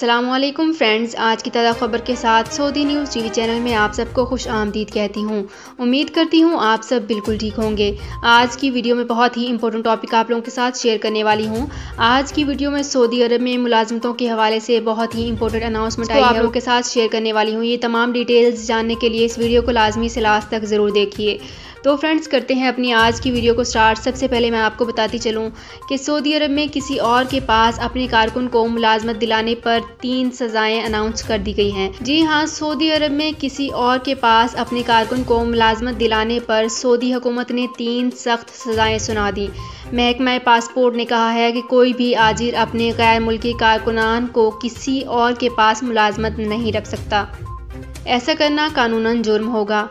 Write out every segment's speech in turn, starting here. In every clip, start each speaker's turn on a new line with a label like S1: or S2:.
S1: अस्सलामुअलैकुम फ्रेंड्स, आज की ताज़ा खबर के साथ सऊदी न्यूज़ टीवी चैनल में आप सबको खुश आमदीद कहती हूँ। उम्मीद करती हूँ आप सब बिल्कुल ठीक होंगे। आज की वीडियो में बहुत ही इंपॉर्टेंट टॉपिक आप लोगों के साथ शेयर करने वाली हूँ। आज की वीडियो में सऊदी अरब में मुलाजमतों के हवाले से बहुत ही इंपॉर्टेंट अनाउंसमेंट आई है, आप लोगों के साथ शेयर करने वाली हूँ। ये तमाम डिटेल्स जानने के लिए इस वीडियो को लाजमी से लास्ट तक ज़रूर देखिए। तो फ्रेंड्स, करते हैं अपनी आज की वीडियो को स्टार्ट। सबसे पहले मैं आपको बताती चलूं कि सऊदी अरब में किसी और के पास अपने कारकुन को मुलाजमत दिलाने पर 3 सज़ाएं अनाउंस कर दी गई हैं। जी हां, सऊदी अरब में किसी और के पास अपने कारकुन को मुलाजमत दिलाने पर सऊदी हुकूमत ने 3 सख्त सज़ाएं सुना दी। महकमा पासपोर्ट ने कहा है कि कोई भी आजिर अपने गैर मुल्की कारकुनान को किसी और के पास मुलाजमत नहीं रख सकता। ऐसा करना कानूनन जुर्म होगा।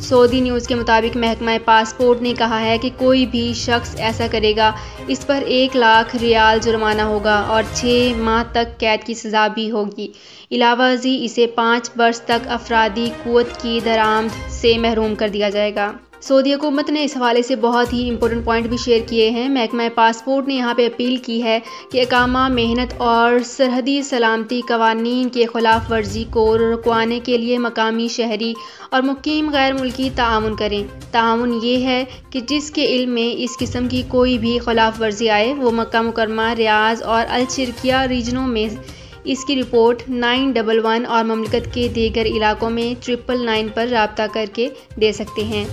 S1: सऊदी न्यूज़ के मुताबिक महकमा पासपोर्ट ने कहा है कि कोई भी शख्स ऐसा करेगा इस पर 1 लाख रियाल जुर्माना होगा और 6 माह तक कैद की सज़ा भी होगी। इलावाजी इसे 5 वर्ष तक अफरादी कुव्वत की दरामद से महरूम कर दिया जाएगा। सऊदी हुकूमत ने इस हवाले से बहुत ही इंपॉर्टेंट पॉइंट भी शेयर किए हैं। महकमा पासपोर्ट ने यहाँ पे अपील की है कि अकामा मेहनत और सरहदी सलामती कवानीन के खिलाफ वर्जी को रुकवाने के लिए मकामी शहरी और मुकीम गैर मुल्की ताआवुन करें। ताआवुन ये है कि जिसके इल्म में इस किस्म की कोई भी खिलाफ वर्जी आए वो मक्का मुकरमा, रियाज और अल-शिरकिया रीजनों में इसकी रिपोर्ट 911 और ममलकत के दीगर इलाकों में 999 पर राब्ता करके दे सकते हैं।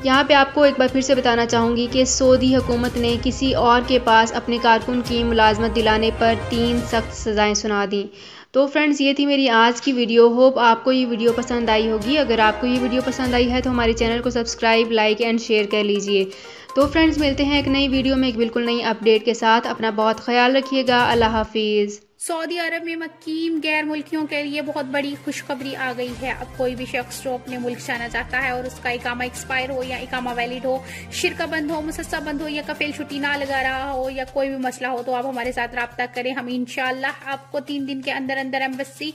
S1: यहाँ पे आपको एक बार फिर से बताना चाहूँगी कि सऊदी हुकूमत ने किसी और के पास अपने कारकुन की मुलाजमत दिलाने पर 3 सख्त सज़ाएं सुना दी। तो फ्रेंड्स, ये थी मेरी आज की वीडियो। होप आपको ये वीडियो पसंद आई होगी। अगर आपको ये वीडियो पसंद आई है तो हमारे चैनल को सब्सक्राइब, लाइक एंड शेयर कर लीजिए। तो फ्रेंड्स, मिलते हैं एक नई वीडियो में एक बिल्कुल नई अपडेट के साथ। अपना बहुत ख्याल रखिएगा। अल्लाह हाफिज़।
S2: सऊदी अरब में मुकीम गैर मुल्कियों के लिए बहुत बड़ी खुशखबरी आ गई है। अब कोई भी शख्स जो अपने मुल्क जाना चाहता है और उसका इकामा एक्सपायर हो या इकामा वैलिड हो, शिरका बंद हो, मुसस्सा बंद हो या कफील छुट्टी ना लगा रहा हो या कोई भी मसला हो तो आप हमारे साथ राब्ता करें। हम इंशाल्लाह आपको 3 दिन के अंदर अंदर एम्बेसी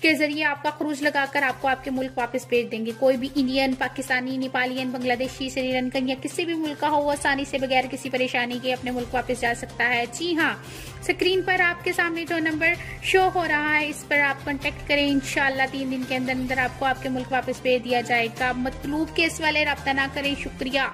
S2: के जरिए आपका खरूज लगाकर आपको आपके मुल्क वापस भेज देंगे। कोई भी इंडियन, पाकिस्तानी, नेपालियन, बांग्लादेशी, श्रीलंकन या किसी भी मुल्क का हो वो आसानी से बगैर किसी परेशानी के अपने मुल्क वापस जा सकता है। जी हाँ, स्क्रीन पर आपके सामने जो नंबर शो हो रहा है इस पर आप कांटेक्ट करें। इंशाल्लाह 3 दिन के अंदर अंदर आपको आपके मुल्क वापस भेज दिया जाएगा। मतलूब केस वाले राब्ता ना करें। शुक्रिया।